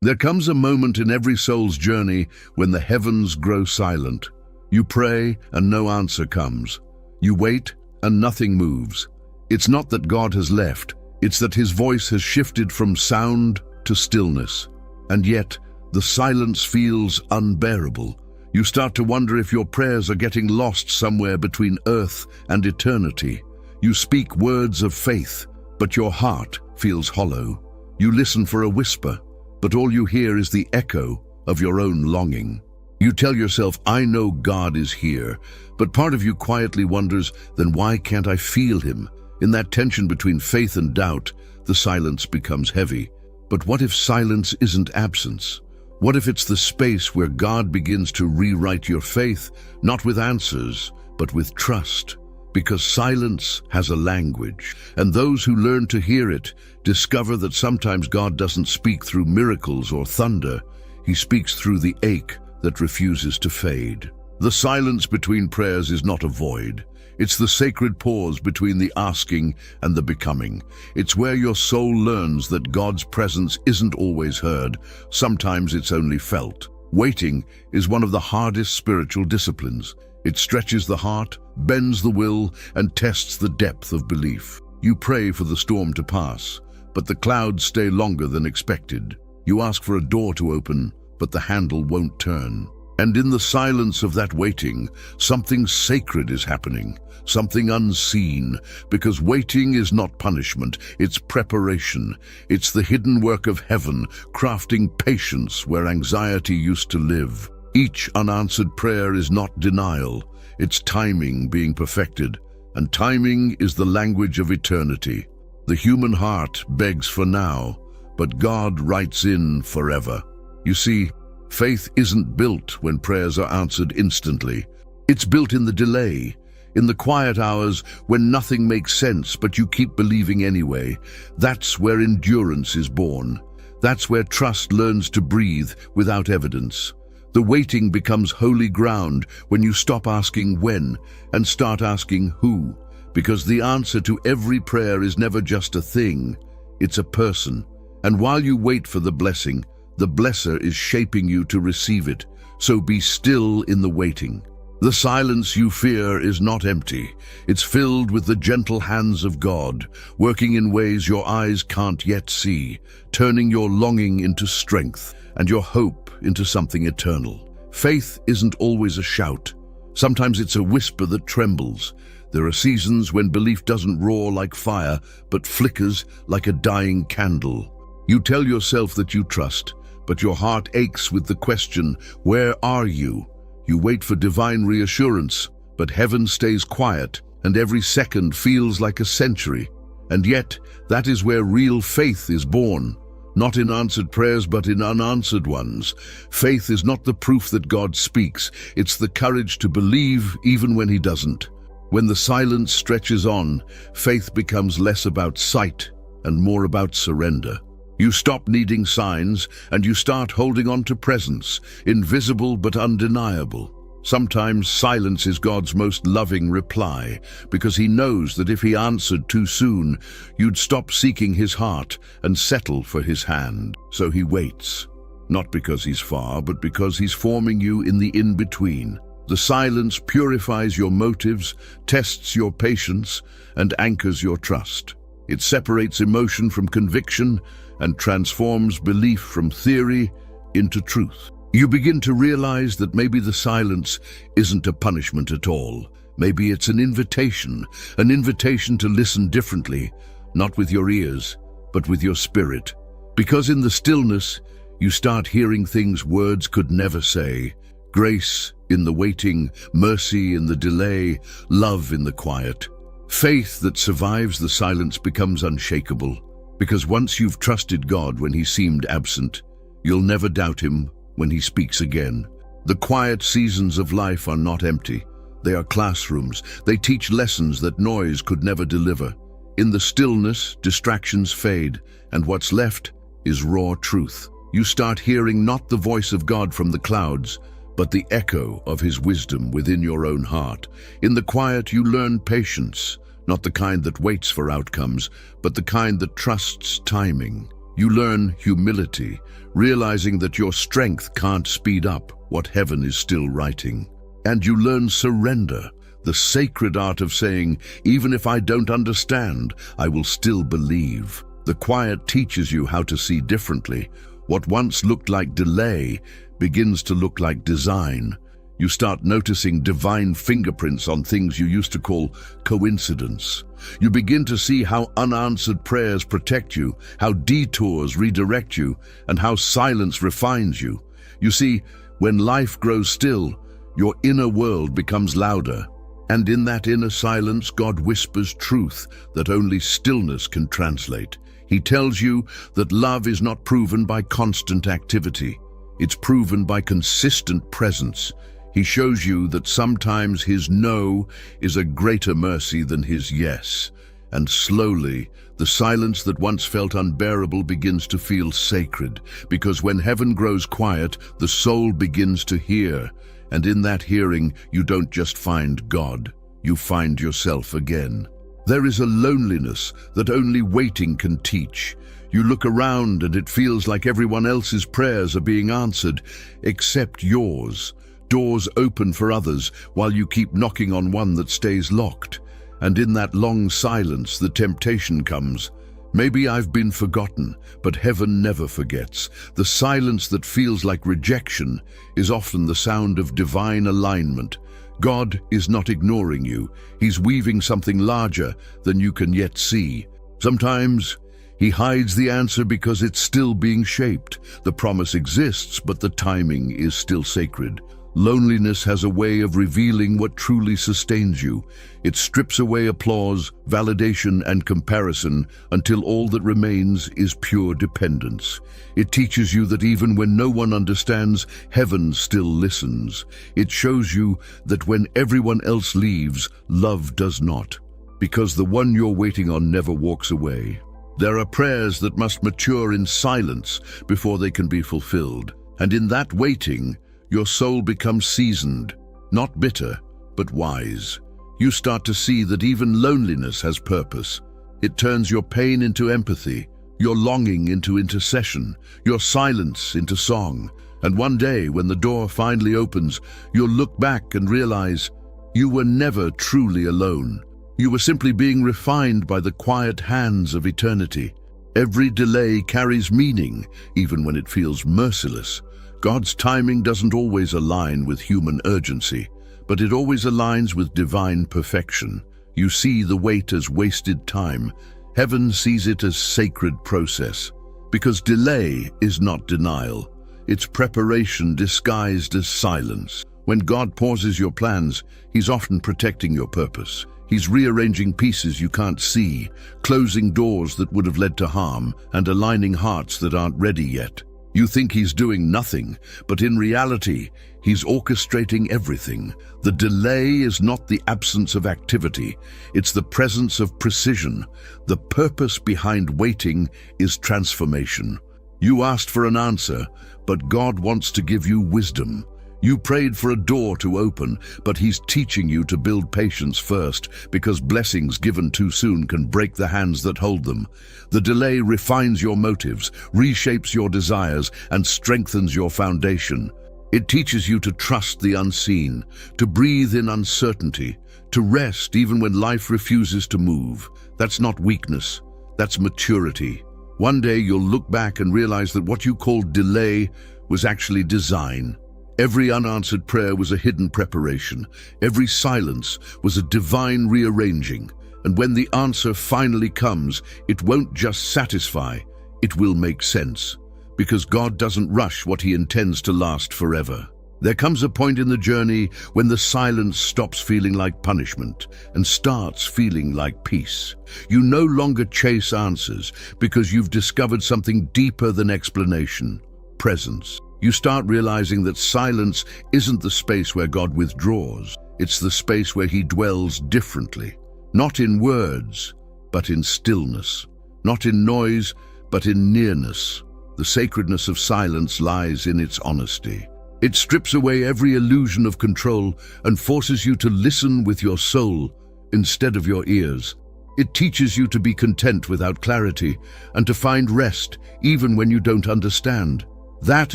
There comes a moment in every soul's journey when the heavens grow silent. You pray and no answer comes. You wait and nothing moves. It's not that God has left, it's that his voice has shifted from sound to stillness. And yet, the silence feels unbearable. You start to wonder if your prayers are getting lost somewhere between earth and eternity. You speak words of faith, but your heart feels hollow. You listen for a whisper, but all you hear is the echo of your own longing. You tell yourself, I know God is here, but part of you quietly wonders, then why can't I feel him? In that tension between faith and doubt, the silence becomes heavy. But what if silence isn't absence? What if it's the space where God begins to rewrite your faith, not with answers, but with trust? Because silence has a language, and those who learn to hear it discover that sometimes God doesn't speak through miracles or thunder. He speaks through the ache that refuses to fade. The silence between prayers is not a void. It's the sacred pause between the asking and the becoming. It's where your soul learns that God's presence isn't always heard. Sometimes it's only felt. Waiting is one of the hardest spiritual disciplines. It stretches the heart, bends the will, and tests the depth of belief. You pray for the storm to pass, but the clouds stay longer than expected. You ask for a door to open, but the handle won't turn. And in the silence of that waiting, something sacred is happening, something unseen, because waiting is not punishment, it's preparation. It's the hidden work of heaven, crafting patience where anxiety used to live. Each unanswered prayer is not denial, it's timing being perfected, and timing is the language of eternity. The human heart begs for now, but God writes in forever. You see, faith isn't built when prayers are answered instantly. It's built in the delay, in the quiet hours when nothing makes sense but you keep believing anyway. That's where endurance is born. That's where trust learns to breathe without evidence. The waiting becomes holy ground when you stop asking when and start asking who, because the answer to every prayer is never just a thing, it's a person. And while you wait for the blessing, the blesser is shaping you to receive it, so be still in the waiting. The silence you fear is not empty. It's filled with the gentle hands of God, working in ways your eyes can't yet see, turning your longing into strength and your hope into something eternal. Faith isn't always a shout. Sometimes it's a whisper that trembles. There are seasons when belief doesn't roar like fire, but flickers like a dying candle. You tell yourself that you trust, but your heart aches with the question, where are you? You wait for divine reassurance, but heaven stays quiet, and every second feels like a century. And yet, that is where real faith is born. Not in answered prayers, but in unanswered ones. Faith is not the proof that God speaks. It's the courage to believe even when he doesn't. When the silence stretches on, faith becomes less about sight and more about surrender. You stop needing signs and you start holding on to presence, invisible but undeniable. Sometimes silence is God's most loving reply, because he knows that if he answered too soon, you'd stop seeking his heart and settle for his hand. So he waits, not because he's far, but because he's forming you in the in-between. The silence purifies your motives, tests your patience, and anchors your trust. It separates emotion from conviction and transforms belief from theory into truth. You begin to realize that maybe the silence isn't a punishment at all. Maybe it's an invitation to listen differently, not with your ears, but with your spirit. Because in the stillness, you start hearing things words could never say. Grace in the waiting, mercy in the delay, love in the quiet. Faith that survives the silence becomes unshakable. Because once you've trusted God when he seemed absent, you'll never doubt him when he speaks again. The quiet seasons of life are not empty. They are classrooms. They teach lessons that noise could never deliver. In the stillness, distractions fade, and what's left is raw truth. You start hearing not the voice of God from the clouds, but the echo of his wisdom within your own heart. In the quiet, you learn patience, not the kind that waits for outcomes, but the kind that trusts timing. You learn humility, realizing that your strength can't speed up what heaven is still writing. And you learn surrender, the sacred art of saying, even if I don't understand, I will still believe. The quiet teaches you how to see differently. What once looked like delay begins to look like design. You start noticing divine fingerprints on things you used to call coincidence. You begin to see how unanswered prayers protect you, how detours redirect you, and how silence refines you. You see, when life grows still, your inner world becomes louder. And in that inner silence, God whispers truth that only stillness can translate. He tells you that love is not proven by constant activity. It's proven by consistent presence. He shows you that sometimes his no is a greater mercy than his yes. And slowly, the silence that once felt unbearable begins to feel sacred, because when heaven grows quiet, the soul begins to hear. And in that hearing, you don't just find God, you find yourself again. There is a loneliness that only waiting can teach. You look around and it feels like everyone else's prayers are being answered, except yours. Doors open for others while you keep knocking on one that stays locked. And in that long silence, the temptation comes. Maybe I've been forgotten, but heaven never forgets. The silence that feels like rejection is often the sound of divine alignment. God is not ignoring you. He's weaving something larger than you can yet see. Sometimes he hides the answer because it's still being shaped. The promise exists, but the timing is still sacred. Loneliness has a way of revealing what truly sustains you. It strips away applause, validation, and comparison until all that remains is pure dependence. It teaches you that even when no one understands, heaven still listens. It shows you that when everyone else leaves, love does not, because the one you're waiting on never walks away. There are prayers that must mature in silence before they can be fulfilled. And in that waiting, your soul becomes seasoned, not bitter, but wise. You start to see that even loneliness has purpose. It turns your pain into empathy, your longing into intercession, your silence into song. And one day, when the door finally opens, you'll look back and realize you were never truly alone. You were simply being refined by the quiet hands of eternity. Every delay carries meaning, even when it feels merciless. God's timing doesn't always align with human urgency, but it always aligns with divine perfection. You see the wait as wasted time. Heaven sees it as sacred process, because delay is not denial. It's preparation disguised as silence. When God pauses your plans, he's often protecting your purpose. He's rearranging pieces you can't see, closing doors that would have led to harm, and aligning hearts that aren't ready yet. You think he's doing nothing, but in reality, he's orchestrating everything. The delay is not the absence of activity, it's the presence of precision. The purpose behind waiting is transformation. You asked for an answer, but God wants to give you wisdom. You prayed for a door to open, but he's teaching you to build patience first, because blessings given too soon can break the hands that hold them. The delay refines your motives, reshapes your desires, and strengthens your foundation. It teaches you to trust the unseen, to breathe in uncertainty, to rest even when life refuses to move. That's not weakness, that's maturity. One day you'll look back and realize that what you called delay was actually design. Every unanswered prayer was a hidden preparation. Every silence was a divine rearranging. And when the answer finally comes, it won't just satisfy, it will make sense. Because God doesn't rush what he intends to last forever. There comes a point in the journey when the silence stops feeling like punishment and starts feeling like peace. You no longer chase answers because you've discovered something deeper than explanation: presence. You start realizing that silence isn't the space where God withdraws. It's the space where he dwells differently. Not in words, but in stillness. Not in noise, but in nearness. The sacredness of silence lies in its honesty. It strips away every illusion of control and forces you to listen with your soul instead of your ears. It teaches you to be content without clarity and to find rest even when you don't understand. That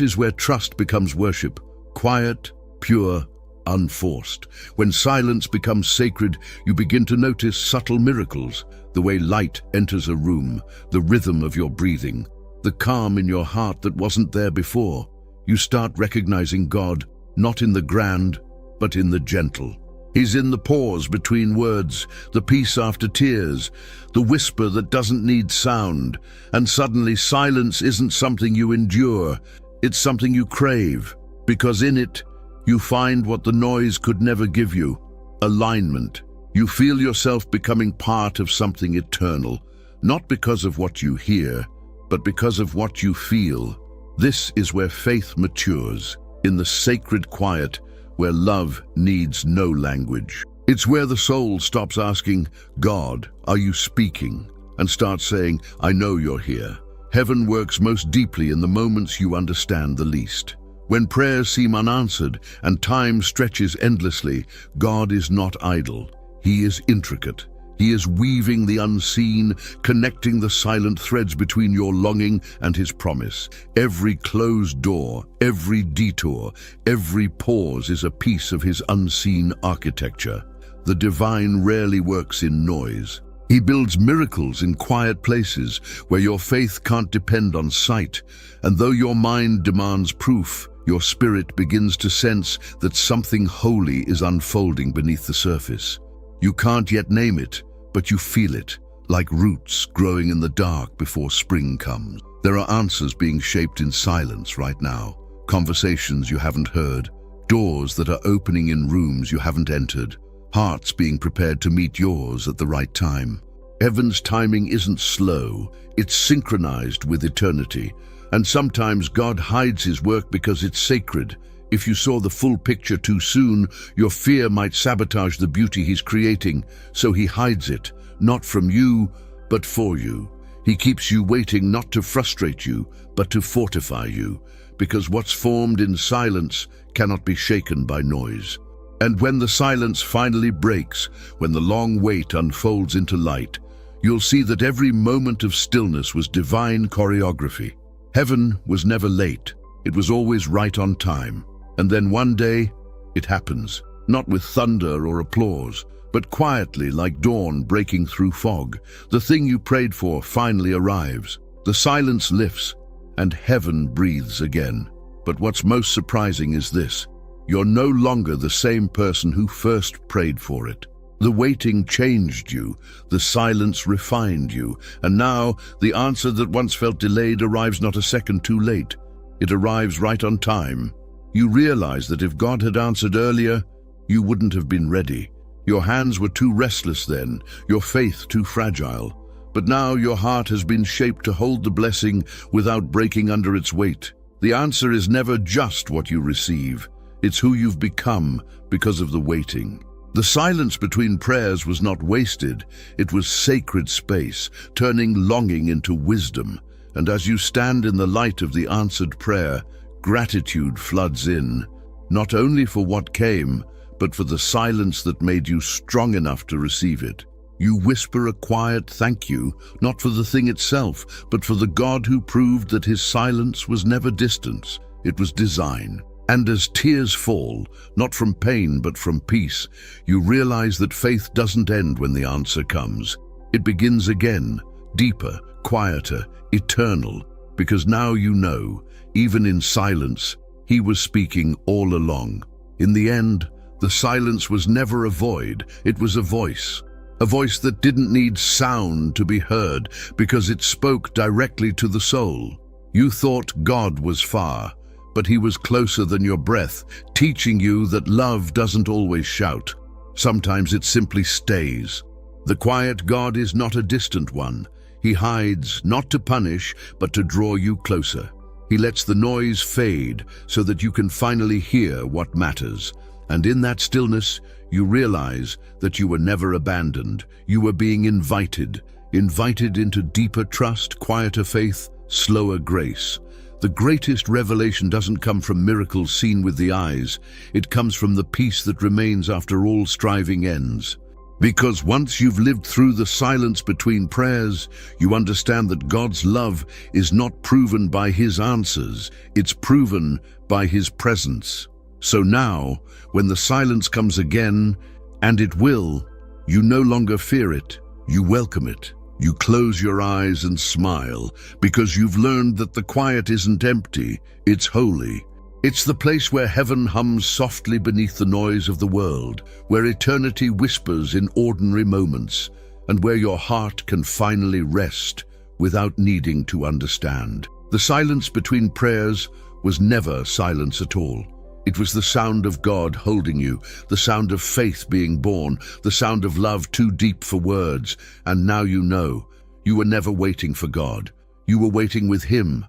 is where trust becomes worship, quiet, pure, unforced. When silence becomes sacred, you begin to notice subtle miracles, the way light enters a room, the rhythm of your breathing, the calm in your heart that wasn't there before. You start recognizing God, not in the grand, but in the gentle. He's in the pause between words, the peace after tears, the whisper that doesn't need sound, and suddenly silence isn't something you endure, it's something you crave, because in it, you find what the noise could never give you, alignment. You feel yourself becoming part of something eternal, not because of what you hear, but because of what you feel. This is where faith matures, in the sacred quiet, where love needs no language. It's where the soul stops asking, "God, are you speaking?" and starts saying, "I know you're here." Heaven works most deeply in the moments you understand the least. When prayers seem unanswered and time stretches endlessly, God is not idle. He is intricate. He is weaving the unseen, connecting the silent threads between your longing and His promise. Every closed door, every detour, every pause is a piece of His unseen architecture. The divine rarely works in noise. He builds miracles in quiet places where your faith can't depend on sight. And though your mind demands proof, your spirit begins to sense that something holy is unfolding beneath the surface. You can't yet name it, but you feel it, like roots growing in the dark before spring comes. There are answers being shaped in silence right now, conversations you haven't heard, doors that are opening in rooms you haven't entered, hearts being prepared to meet yours at the right time. Heaven's timing isn't slow, it's synchronized with eternity. And sometimes God hides His work because it's sacred. If you saw the full picture too soon, your fear might sabotage the beauty He's creating, so He hides it, not from you, but for you. He keeps you waiting not to frustrate you, but to fortify you, because what's formed in silence cannot be shaken by noise. And when the silence finally breaks, when the long wait unfolds into light, you'll see that every moment of stillness was divine choreography. Heaven was never late. It was always right on time. And then one day, it happens, not with thunder or applause, but quietly like dawn breaking through fog. The thing you prayed for finally arrives. The silence lifts, and heaven breathes again. But what's most surprising is this: you're no longer the same person who first prayed for it. The waiting changed you, the silence refined you, and now the answer that once felt delayed arrives not a second too late. It arrives right on time. You realize that if God had answered earlier, you wouldn't have been ready. Your hands were too restless then, your faith too fragile. But now your heart has been shaped to hold the blessing without breaking under its weight. The answer is never just what you receive. It's who you've become because of the waiting. The silence between prayers was not wasted. It was sacred space, turning longing into wisdom. And as you stand in the light of the answered prayer, gratitude floods in, not only for what came, but for the silence that made you strong enough to receive it. You whisper a quiet thank you, not for the thing itself, but for the God who proved that His silence was never distance, it was design. And as tears fall, not from pain but from peace, you realize that faith doesn't end when the answer comes. It begins again, deeper, quieter, eternal, because now you know, even in silence, He was speaking all along. In the end, the silence was never a void, it was a voice that didn't need sound to be heard because it spoke directly to the soul. You thought God was far, but He was closer than your breath, teaching you that love doesn't always shout. Sometimes it simply stays. The quiet God is not a distant one. He hides, not to punish, but to draw you closer. He lets the noise fade so that you can finally hear what matters. And in that stillness, you realize that you were never abandoned. You were being invited into deeper trust, quieter faith, slower grace. The greatest revelation doesn't come from miracles seen with the eyes. It comes from the peace that remains after all striving ends. Because once you've lived through the silence between prayers, you understand that God's love is not proven by His answers, it's proven by His presence. So now, when the silence comes again, and it will, you no longer fear it, you welcome it. You close your eyes and smile, because you've learned that the quiet isn't empty, it's holy. It's the place where heaven hums softly beneath the noise of the world, where eternity whispers in ordinary moments, and where your heart can finally rest without needing to understand. The silence between prayers was never silence at all. It was the sound of God holding you, the sound of faith being born, the sound of love too deep for words. And now you know, you were never waiting for God. You were waiting with Him,